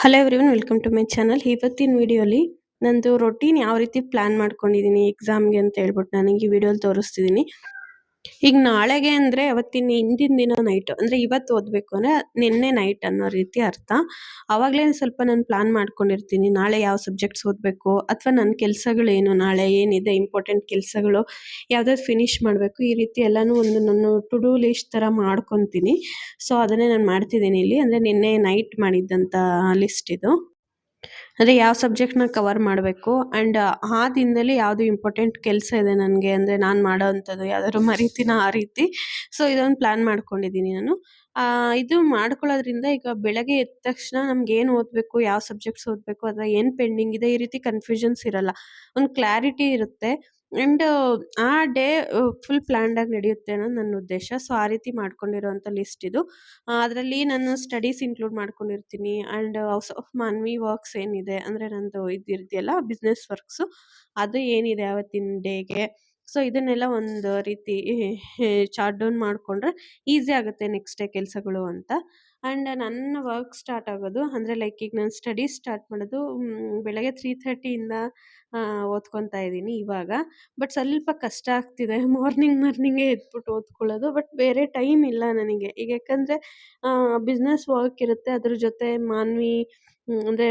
Hello everyone welcome to my channel. ಇವತ್ತಿನ ವಿಡಿಯೋಲಿ ನಂದು ರೊಟೀನ್ ಯಾವ ರೀತಿ ಪ್ಲಾನ್ ಮಾಡ್ಕೊಂಡಿದ್ದೀನಿ ಎಕ್ಸಾಮ್ಗೆ ಅಂತ ಹೇಳ್ಬಿಟ್ಟು ನನಗೆ ಈ ವಿಡಿಯೋಲಿ ತೋರಿಸ್ತಿದ್ದೀನಿ. ಈಗ ನಾಳೆಗೆ ಅಂದ್ರೆ ಅವತ್ತಿನ ಹಿಂದಿನ ದಿನ ನೈಟ್ ಅಂದ್ರೆ ಇವತ್ತು ಓದ್ಬೇಕು ಅಂದ್ರೆ ನಿನ್ನೆ ನೈಟ್ ಅನ್ನೋ ರೀತಿ ಅರ್ಥ. ಅವಾಗಲೇ ಸ್ವಲ್ಪ ನಾನು ಪ್ಲಾನ್ ಮಾಡ್ಕೊಂಡಿರ್ತೀನಿ ನಾಳೆ ಯಾವ ಸಬ್ಜೆಕ್ಟ್ಸ್ ಓದಬೇಕು ಅಥವಾ ನನ್ನ ಕೆಲಸಗಳೇನು, ನಾಳೆ ಏನಿದೆ ಇಂಪಾರ್ಟೆಂಟ್ ಕೆಲಸಗಳು ಯಾವ್ದಾದ್ರು ಫಿನಿಶ್ ಮಾಡಬೇಕು, ಈ ರೀತಿ ಎಲ್ಲಾನು ಒಂದು ನನ್ನ ಟು ಡೂ ಲಿಸ್ಟ್ ತರ ಮಾಡ್ಕೊತೀನಿ. ಸೊ ಅದನ್ನೇ ನಾನು ಮಾಡ್ತಿದ್ದೀನಿ ಇಲ್ಲಿ. ಅಂದ್ರೆ ನಿನ್ನೆ ನೈಟ್ ಮಾಡಿದ್ದಂತ ಲಿಸ್ಟ್ ಇದು. ಅಂದ್ರೆ ಯಾವ ಸಬ್ಜೆಕ್ಟ್‌ನ ಕವರ್ ಮಾಡಬೇಕು ಅಂಡ್ ಆ ದಿನದಲ್ಲಿ ಯಾವ್ದು ಇಂಪಾರ್ಟೆಂಟ್ ಕೆಲಸ ಇದೆ ನನಗೆ, ಅಂದ್ರೆ ನಾನು ಮಾಡೋ ಅಂಥದ್ದು ಯಾವ್ದಾದ್ರು ಮರಿತೀನ ಆ ರೀತಿ. ಸೊ ಇದೊಂದು ಪ್ಲಾನ್ ಮಾಡ್ಕೊಂಡಿದ್ದೀನಿ ನಾನು. ಇದು ಮಾಡ್ಕೊಳ್ಳೋದ್ರಿಂದ ಈಗ ಬೆಳಗ್ಗೆ ಎದ್ದ ತಕ್ಷಣ ನಮ್ಗೆ ಏನು ಓದಬೇಕು, ಯಾವ ಸಬ್ಜೆಕ್ಟ್ಸ್ ಓದಬೇಕು ಅಥವಾ ಏನು ಪೆಂಡಿಂಗ್ ಇದೆ ಈ ರೀತಿ ಕನ್ಫ್ಯೂಷನ್ಸ್ ಇರಲ್ಲ. ಒಂದು ಕ್ಲಾರಿಟಿ ಇರುತ್ತೆ ಅಂಡ್ ಆ ಡೇ ಫುಲ್ ಪ್ಲಾನ್ಡ್ ಆಗಿ ನಡೆಯುತ್ತೆ ಅನ್ನೋದು ನನ್ನ ಉದ್ದೇಶ. ಸೊ ಆ ರೀತಿ ಮಾಡ್ಕೊಂಡಿರೋಂಥ ಲಿಸ್ಟ್ ಇದು. ಅದರಲ್ಲಿ ನಾನು ಸ್ಟಡೀಸ್ ಇನ್ಕ್ಲೂಡ್ ಮಾಡ್ಕೊಂಡಿರ್ತೀನಿ and house of Manvi works ಏನಿದೆ ಅಂದ್ರೆ ನಂದು ಇದಿದೆಯಲ್ಲ ಬಿಸ್ನೆಸ್ ವರ್ಕ್ಸು, ಅದು ಏನಿದೆ ಅವತ್ತಿನ ಡೇಗೆ. ಸೊ ಇದನ್ನೆಲ್ಲ ಒಂದು ರೀತಿ ಚಾರ್ಟ್ ಡೌನ್ ಮಾಡ್ಕೊಂಡ್ರೆ ಈಸಿ ಆಗುತ್ತೆ ನೆಕ್ಸ್ಟ್ ಡೇ ಕೆಲಸಗಳು ಅಂತ. ಅಂಡ್ ನನ್ನ ವರ್ಕ್ ಸ್ಟಾರ್ಟ್ ಆಗೋದು ಅಂದ್ರೆ ಲೈಕ್ ಈಗ ನಾನು ಸ್ಟಡೀಸ್ ಸ್ಟಾರ್ಟ್ ಮಾಡೋದು ಬೆಳಗ್ಗೆ 3:30 ಇಂದ ಓದ್ಕೊತಾ ಇದ್ದೀನಿ ಇವಾಗ. ಬಟ್ ಸ್ವಲ್ಪ ಕಷ್ಟ ಆಗ್ತಿದೆ ಮಾರ್ನಿಂಗೇ ಎದ್ಬಿಟ್ಟು ಓದ್ಕೊಳ್ಳೋದು. ಬಟ್ ಬೇರೆ ಟೈಮ್ ಇಲ್ಲ ನನಗೆ ಈಗ, ಯಾಕಂದ್ರೆ ಬಿಸ್ನೆಸ್ ವರ್ಕ್ ಇರುತ್ತೆ, ಅದ್ರ ಜೊತೆ ಮಾನ್ವಿ ಅಂದ್ರೆ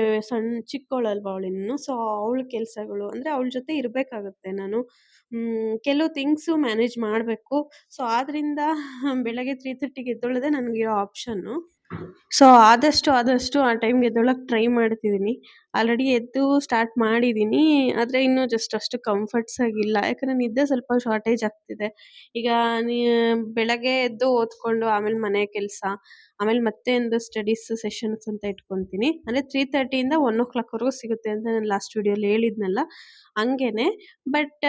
ಚಿಕ್ಕವಳಲ್ವಾ ಅವಳಿನ್ನು. ಸೊ ಅವಳ ಕೆಲಸಗಳು ಅಂದ್ರೆ ಅವಳ ಜೊತೆ ಇರಬೇಕಾಗುತ್ತೆ ನಾನು. ಕೆಲವು ಥಿಂಗ್ಸು ಮ್ಯಾನೇಜ್ ಮಾಡಬೇಕು. ಸೊ ಆದ್ರಿಂದ ಬೆಳಗ್ಗೆ 3:30ಗೆ ಎದ್ದೊಳ್ಳೋದೇ ನನಗಿರೋ ಆಪ್ಷನ್ನು. ಸೊ ಆದಷ್ಟು ಆ ಟೈಮ್‌ಗೆ ಎದ್ದೇಳೋಕೆ ಟ್ರೈ ಮಾಡ್ತಿದ್ದೀನಿ. ಆಲ್ರೆಡಿ ಎದ್ದು ಸ್ಟಾರ್ಟ್ ಮಾಡಿದ್ದೀನಿ. ಆದ್ರೆ ಇನ್ನೂ ಜಸ್ಟ್ ಅಷ್ಟು ಕಂಫರ್ಟ್ಸ್ ಆಗಿಲ್ಲ. ಯಾಕಂದ್ರೆ ನಿದ್ದೆ ಸ್ವಲ್ಪ ಶಾರ್ಟೇಜ್ ಆಗ್ತಿದೆ. ಈಗ ನೀ ಬೆಳಗ್ಗೆ ಎದ್ದು ಓದ್ಕೊಂಡು ಆಮೇಲೆ ಮನೆ ಕೆಲಸ, ಆಮೇಲೆ ಮತ್ತೆ ಒಂದು ಸ್ಟಡೀಸ್ ಸೆಷನ್ಸ್ ಅಂತ ಇಟ್ಕೊಂತೀನಿ. ಅಂದ್ರೆ 3:30 ಇಂದ 1:00 ವರೆಗೂ ಸಿಗುತ್ತೆ ಅಂತ ನಾನು ಲಾಸ್ಟ್ ವಿಡಿಯೋಲಿ ಹೇಳಿದ್ನಲ್ಲ, ಹಂಗೇನೆ. ಬಟ್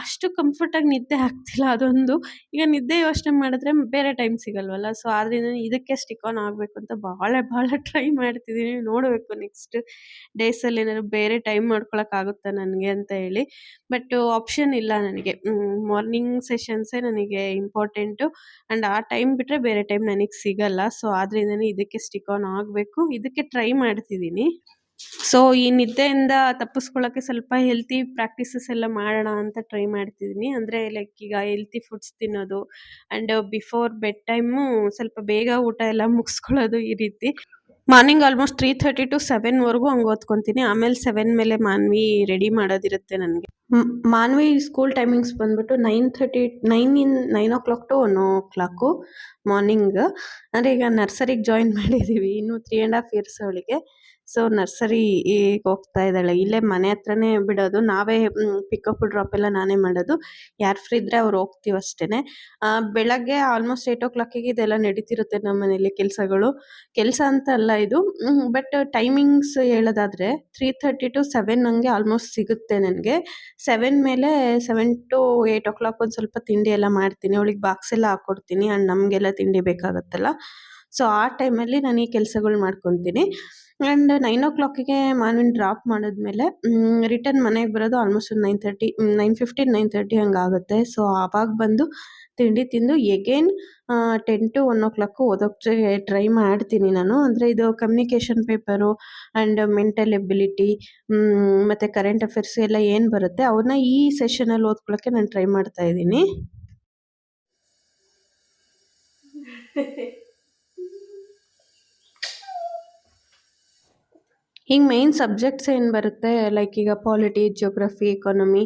ಅಷ್ಟು ಕಂಫರ್ಟ್ ಆಗಿ ನಿದ್ದೆ ಆಗ್ತಿಲ್ಲ ಅದೊಂದು. ಈಗ ನಿದ್ದೆ ಯೋಚನೆ ಮಾಡಿದ್ರೆ ಬೇರೆ ಟೈಮ್ ಸಿಗಲ್ವಲ್ಲ. ಸೊ ಆದ್ರಿಂದ ಇದಕ್ಕೆ ಸ್ಟಿಕ್ ಆನ್ ಆಗ್ಬೇಕು ಅಂತ ಬಹಳ ಟ್ರೈ ಮಾಡ್ತಿದ್ದೀನಿ. ನೋಡಬೇಕು ನೆಕ್ಸ್ಟ್ ಡೇಸಲ್ಲಿ ಏನಾದ್ರು ಬೇರೆ ಟೈಮ್ ಮಾಡ್ಕೊಳಕ್ ಆಗುತ್ತಾ ನನಗೆ ಅಂತ ಹೇಳಿ. ಬಟ್ ಆಪ್ಷನ್ ಇಲ್ಲ ನನಗೆ. ಮಾರ್ನಿಂಗ್ ಸೆಷನ್ಸೇ ನನಗೆ ಇಂಪಾರ್ಟೆಂಟು ಅಂಡ್ ಆ ಟೈಮ್ ಬಿಟ್ರೆ ಬೇರೆ ಟೈಮ್ ನನಗೆ ಸಿಗಲ್ಲ. ಸೊ ಆದ್ರಿಂದನೇ ಇದಕ್ಕೆ ಸ್ಟಿಕ್ ಆನ್ ಆಗಬೇಕು, ಇದಕ್ಕೆ ಟ್ರೈ ಮಾಡ್ತಿದ್ದೀನಿ. ಸೊ ಈ ನಿದ್ದೆಯಿಂದ ತಪ್ಪಿಸ್ಕೊಳ್ಳೋಕೆ ಸ್ವಲ್ಪ ಹೆಲ್ತಿ ಪ್ರಾಕ್ಟೀಸಸ್ ಎಲ್ಲ ಮಾಡೋಣ ಅಂತ ಟ್ರೈ ಮಾಡ್ತಿದ್ದೀನಿ. ಅಂದ್ರೆ ಲೈಕ್ ಈಗ ಹೆಲ್ತಿ ಫುಡ್ಸ್ ತಿನ್ನೋದು ಅಂಡ್ ಬಿಫೋರ್ ಬೆಡ್ ಟೈಮು ಸ್ವಲ್ಪ ಬೇಗ ಊಟ ಎಲ್ಲ ಮುಗಿಸ್ಕೊಳ್ಳೋದು ಈ ರೀತಿ. ಮಾರ್ನಿಂಗ್ ಆಲ್ಮೋಸ್ಟ್ 3:30 ಟು 7 ವರೆಗೂ ಹಂಗೆ ಓದ್ಕೊಂತೀನಿ. ಆಮೇಲೆ 7 ಮೇಲೆ ಮಾನ್ವಿ ರೆಡಿ ಮಾಡೋದಿರುತ್ತೆ ನನಗೆ. ಮಾನ್ವಿ ಸ್ಕೂಲ್ ಟೈಮಿಂಗ್ಸ್ ಬಂದ್ಬಿಟ್ಟು 9 ಟು 1:00 ಮಾರ್ನಿಂಗ್. ಅಂದರೆ ಈಗ ನರ್ಸರಿಗೆ ಜಾಯಿನ್ ಮಾಡಿದ್ದೀವಿ, ಇನ್ನು 3.5 ಇಯರ್ಸ್ ಅವಳಿಗೆ. ಸೊ ನರ್ಸರಿ ಈಗ ಹೋಗ್ತಾ ಇದ್ದಾಳೆ. ಇಲ್ಲೇ ಮನೆ ಹತ್ರನೇ ಬಿಡೋದು, ನಾವೇ ಪಿಕಪ್ ಡ್ರಾಪ್ ಎಲ್ಲ ನಾನೇ ಮಾಡೋದು. ಯಾರು ಫ್ರೀ ಇದ್ರೆ ಅವ್ರು ಹೋಗ್ತೀವಿ ಅಷ್ಟೇನೆ. ಬೆಳಗ್ಗೆ ಆಲ್ಮೋಸ್ಟ್ 8:00ಗೆ ಇದೆಲ್ಲ ನಡೀತಿರುತ್ತೆ ನಮ್ಮ ಮನೇಲಿ ಕೆಲಸಗಳು. ಕೆಲಸ ಅಂತ ಅಲ್ಲ ಇದು, ಬಟ್ ಟೈಮಿಂಗ್ಸ್ ಹೇಳೋದಾದ್ರೆ 3:30 ಟು 7 ಹಂಗೆ ಆಲ್ಮೋಸ್ಟ್ ಸಿಗುತ್ತೆ ನನಗೆ. 7 ಮೇಲೆ 7 ಟು 8:00 ಒಂದು ಸ್ವಲ್ಪ ತಿಂಡಿ ಎಲ್ಲ ಮಾಡ್ತೀನಿ. ಅವಳಿಗೆ ಬಾಕ್ಸ್ ಎಲ್ಲ ಹಾಕ್ಕೊಡ್ತೀನಿ ಆ್ಯಂಡ್ ನಮಗೆಲ್ಲ ತಿಂಡಿ ಬೇಕಾಗುತ್ತಲ್ಲ. ಸೊ ಆ ಟೈಮಲ್ಲಿ ನಾನು ಈ ಕೆಲಸಗಳು ಮಾಡ್ಕೊತೀನಿ. ಆ್ಯಂಡ್ 9:00ಗೆ ಮಾನ್ವಿನ ಡ್ರಾಪ್ ಮಾಡಿದ್ಮೇಲೆ ರಿಟರ್ನ್ ಮನೆಗೆ ಬರೋದು ಆಲ್ಮೋಸ್ಟ್ 9:30, 9:15, 9:30 ಹಂಗಾಗುತ್ತೆ. ಸೊ ಆವಾಗ ಬಂದು ತಿಂಡಿ ತಿಂದು ಎಗೇನ್ 10 ಟು 1:00 ಓದೋಕ್ಕೆ ಟ್ರೈ ಮಾಡ್ತೀನಿ ನಾನು. ಅಂದರೆ ಇದು communication paper and mental ability ಮತ್ತು ಕರೆಂಟ್ ಅಫೇರ್ಸ್ ಎಲ್ಲ ಏನು ಬರುತ್ತೆ ಅವನ್ನ ಈ ಸೆಷನಲ್ಲಿ ಓದ್ಕೊಳ್ಳೋಕ್ಕೆ ನಾನು ಟ್ರೈ ಮಾಡ್ತಾ ಇದ್ದೀನಿ. ಈಗ ಮೇನ್ ಸಬ್ಜೆಕ್ಟ್ಸ್ ಏನು ಬರುತ್ತೆ ಲೈಕ್ ಈಗ ಪಾಲಿಟಿ, ಜಿಯೋಗ್ರಫಿ, ಎಕಾನಮಿ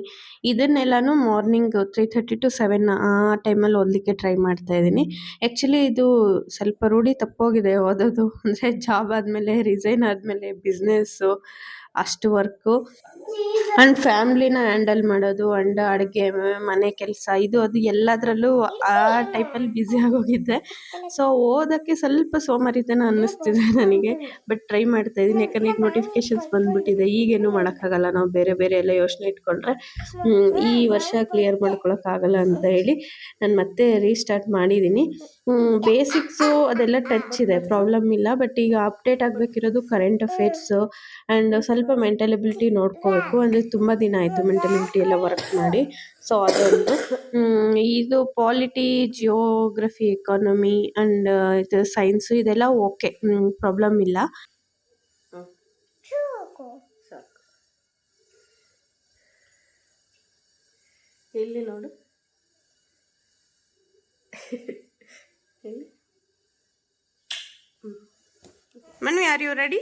ಇದನ್ನೆಲ್ಲನೂ ಮಾರ್ನಿಂಗ್ 3:30 ಟು 7 ಆ ಟೈಮಲ್ಲಿ ಓದಲಿಕ್ಕೆ ಟ್ರೈ ಮಾಡ್ತಾ ಇದ್ದೀನಿ. ಆ್ಯಕ್ಚುಲಿ ಇದು ಸ್ವಲ್ಪ ರೂಢಿ ತಪ್ಪೋಗಿದೆ ಓದೋದು. ಅಂದರೆ ಜಾಬ್ ಆದಮೇಲೆ, ರಿಸೈನ್ ಆದಮೇಲೆ ಬಿಸ್ನೆಸ್ಸು ಅಷ್ಟು ವರ್ಕು ಆ್ಯಂಡ್ ಫ್ಯಾಮ್ಲಿನ ಹ್ಯಾಂಡಲ್ ಮಾಡೋದು ಆ್ಯಂಡ್ ಅಡುಗೆ, ಮನೆ ಕೆಲಸ ಇದು ಅದು ಎಲ್ಲದರಲ್ಲೂ ಆ ಟೈಪಲ್ಲಿ ಬ್ಯುಸಿ ಆಗೋಗಿದ್ದೆ. ಸೊ ಓದೋಕ್ಕೆ ಸ್ವಲ್ಪ ಸೋಮಾರಿತನ ಅನ್ನಿಸ್ತಿದೆ ನನಗೆ. ಬಟ್ ಟ್ರೈ ಮಾಡ್ತಾ ಇದ್ದೀನಿ. ಯಾಕಂದರೆ ಈಗ ನೋಟಿಫಿಕೇಷನ್ಸ್ ಬಂದುಬಿಟ್ಟಿದೆ, ಈಗೇನು ಮಾಡೋಕ್ಕಾಗಲ್ಲ. ನಾವು ಬೇರೆ ಎಲ್ಲ ಯೋಚನೆ ಇಟ್ಕೊಂಡ್ರೆ ಈ ವರ್ಷ ಕ್ಲಿಯರ್ ಮಾಡ್ಕೊಳಕ್ಕಾಗಲ್ಲ ಅಂತ ಹೇಳಿ ನಾನು ಮತ್ತೆ ರೀಸ್ಟಾರ್ಟ್ ಮಾಡಿದ್ದೀನಿ. ಬೇಸಿಕ್ಸು ಅದೆಲ್ಲ ಟಚ್ ಇದೆ, ಪ್ರಾಬ್ಲಮ್ ಇಲ್ಲ. ಬಟ್ ಈಗ ಅಪ್ಡೇಟ್ ಆಗಬೇಕಿರೋದು ಕರೆಂಟ್ ಅಫೇರ್ಸು ಆ್ಯಂಡ್ ಸ್ವಲ್ಪ ಮೆಂಟಲ್ ಎಬಿಲಿಟಿ ನೋಡ್ಕೋಬೇಕು. ಅಂದರೆ ತುಂಬ ದಿನ ಆಯಿತು ಮೆಂಟಲ್ ಎಬಿಲಿಟಿ ಎಲ್ಲ ವರ್ಕ್ ಮಾಡಿ. ಸೊ ಅದೊಂದು. ಇದು ಪಾಲಿಟಿ, ಜಿಯೋಗ್ರಫಿ, ಎಕಾನಮಿ ಆ್ಯಂಡ್ ಇದು ಸೈನ್ಸು ಇದೆಲ್ಲ ಓಕೆ, ಪ್ರಾಬ್ಲಮ್ ಇಲ್ಲ. ಇಲ್ಲಿ ನೋಡು. ಎಲ್ಲಿ? Manu, are you ready?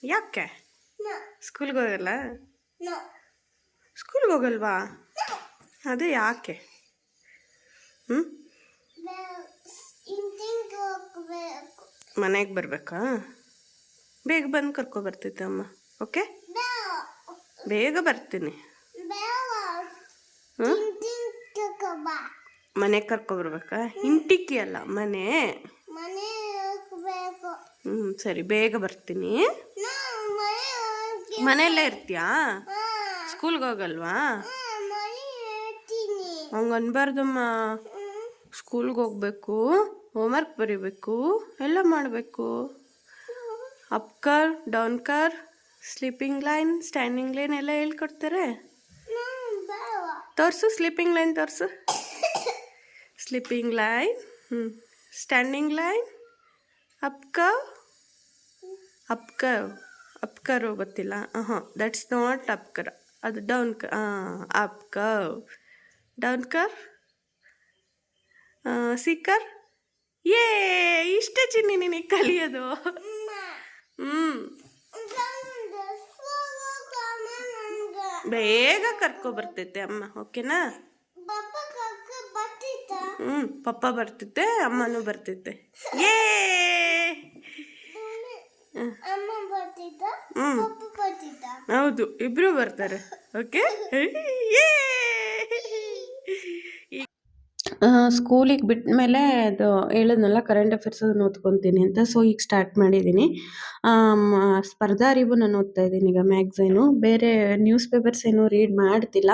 ಯಾಕೆ ಸ್ಕೂಲ್ಗೆ ಹೋಗಲ್ಲ? ಸ್ಕೂಲ್ಗೆ ಹೋಗಲ್ವಾ? ಅದೇ ಯಾಕೆ? ಮನೆಗೆ ಬರಬೇಕಾ? ಬೇಗ ಬಂದು ಕರ್ಕೊಬರ್ತಿದ್ದೆ ಅಮ್ಮ. ಓಕೆ, ಬೇಗ ಬರ್ತೀನಿ. ಮನೆಗೆ ಕರ್ಕೊಬರ್ಬೇಕಾ? ಇಂಟಿಕ್ಕಿ ಅಲ್ಲ, ಮನೆ. ಸರಿ, ಬೇಗ ಬರ್ತೀನಿ. ಮನೆಯಲ್ಲೇ ಇರ್ತೀಯಾ? ಸ್ಕೂಲ್ಗೆ ಹೋಗಲ್ವಾ? ಹಂಗೆ ಅನ್ಬಾರ್ದಮ್ಮ. ಸ್ಕೂಲ್ಗೆ ಹೋಗ್ಬೇಕು, ಹೋಮ್ವರ್ಕ್ ಬರೀಬೇಕು, ಎಲ್ಲ ಮಾಡಬೇಕು. ಅಪ್ಕರ್, ಡೌನ್ಕರ್, ಸ್ಲೀಪಿಂಗ್ ಲೈನ್, ಸ್ಟ್ಯಾಂಡಿಂಗ್ ಲೈನ್ ಎಲ್ಲ ಹೇಳ್ಕೊಡ್ತಾರೆ. ತೋರಿಸು, ಸ್ಲೀಪಿಂಗ್ ಲೈನ್ ತೋರಿಸು. ಸ್ಲೀಪಿಂಗ್ ಲೈನ್, ಸ್ಟ್ಯಾಂಡಿಂಗ್ ಲೈನ್, ಅಪ್ಕರ್. ಅಪ್ಕರ್ ಗೊತ್ತಿಲ್ಲ? ದಟ್ಸ್ ನಾಟ್ ಅಪ್ಕರ್, ಅದು ಡೌನ್ಕರ್. ಅಪ್ಕರ್, ಡೌನ್ಕರ್, ಸಿಕ್ಕರ್. ಇಷ್ಟೇ ಚಿನ್ನಿ ನಿನಗೆ ಕಲಿಯೋದು. ಬೇಗ ಕರ್ಕೊಬರ್ತೈತೆ ಅಮ್ಮ. ಓಕೆನಾ? ಪಪ್ಪ ಬರ್ತಿದ್ದೆ, ಅಮ್ಮನೂ ಬರ್ತಿದ್ದೆ. ಹೌದು, ಇಬ್ರು ಬರ್ತಾರೆ. ಓಕೆ. ಸ್ಕೂಲಿಗೆ ಬಿಟ್ಟ ಮೇಲೆ ಅದು ಹೇಳಿದ್ನಲ್ಲ, ಕರೆಂಟ್ ಅಫೇರ್ಸ್ ಅದನ್ನು ಓದ್ಕೊತೀನಿ ಅಂತ. ಸೊ ಈಗ ಸ್ಟಾರ್ಟ್ ಮಾಡಿದ್ದೀನಿ. ಸ್ಪರ್ಧಾ ಅರಿವು ನಾನು ಓದ್ತಾ ಇದ್ದೀನಿ ಈಗ, ಮ್ಯಾಗ್ಝೈನು. ಬೇರೆ ನ್ಯೂಸ್ ಪೇಪರ್ಸ್ ಏನು ರೀಡ್ ಮಾಡ್ತಿಲ್ಲ.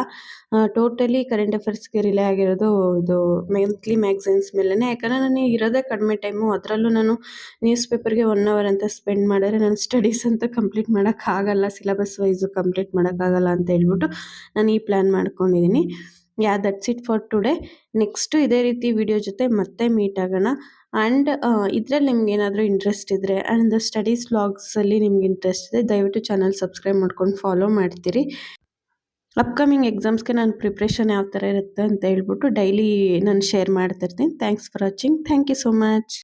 ಟೋಟಲಿ ಕರೆಂಟ್ ಅಫೇರ್ಸ್ಗೆ ರಿಲೇ ಆಗಿರೋದು ಇದು ಮಂತ್ಲಿ ಮ್ಯಾಗ್ಝೈನ್ಸ್ ಮೇಲೇ. ಯಾಕಂದರೆ ನನಗೆ ಇರೋದೇ ಕಡಿಮೆ ಟೈಮು. ಅದರಲ್ಲೂ ನಾನು ನ್ಯೂಸ್ ಪೇಪರ್ಗೆ 1 hour ಅಂತ ಸ್ಪೆಂಡ್ ಮಾಡಿದ್ರೆ ನನ್ನ ಸ್ಟಡೀಸ್ ಅಂತ ಕಂಪ್ಲೀಟ್ ಮಾಡೋಕ್ಕಾಗಲ್ಲ, ಸಿಲೆಬಸ್ ವೈಸು ಕಂಪ್ಲೀಟ್ ಮಾಡೋಕ್ಕಾಗಲ್ಲ ಅಂತ ಹೇಳ್ಬಿಟ್ಟು ನಾನು ಈ ಪ್ಲ್ಯಾನ್ ಮಾಡ್ಕೊಂಡಿದ್ದೀನಿ. That's it for today. Next ಇದೇ ರೀತಿ ವಿಡಿಯೋ ಜೊತೆ ಮತ್ತೆ ಮೀಟ್ ಆಗೋಣ. ಆ್ಯಂಡ್ ಇದರಲ್ಲಿ ನಿಮ್ಗೆ ಏನಾದರೂ ಇಂಟ್ರೆಸ್ಟ್ ಇದ್ದರೆ, ಆ್ಯಂಡ್ ಸ್ಟಡೀಸ್ ವ್ಲಾಗ್ಸಲ್ಲಿ ನಿಮ್ಗೆ ಇಂಟ್ರೆಸ್ಟ್ ಇದೆ, ದಯವಿಟ್ಟು ಚಾನಲ್ ಸಬ್ಸ್ಕ್ರೈಬ್ ಮಾಡ್ಕೊಂಡು ಫಾಲೋ ಮಾಡ್ತೀರಿ. ಅಪ್ಕಮಿಂಗ್ ಎಕ್ಸಾಮ್ಸ್ಗೆ ನಾನು ಪ್ರಿಪ್ರೇಷನ್ ಯಾವ ಥರ ಇರುತ್ತೆ ಅಂತ ಹೇಳ್ಬಿಟ್ಟು ಡೈಲಿ ನಾನು ಶೇರ್ ಮಾಡ್ತಿರ್ತೀನಿ. Thanks for watching. Thank you so much.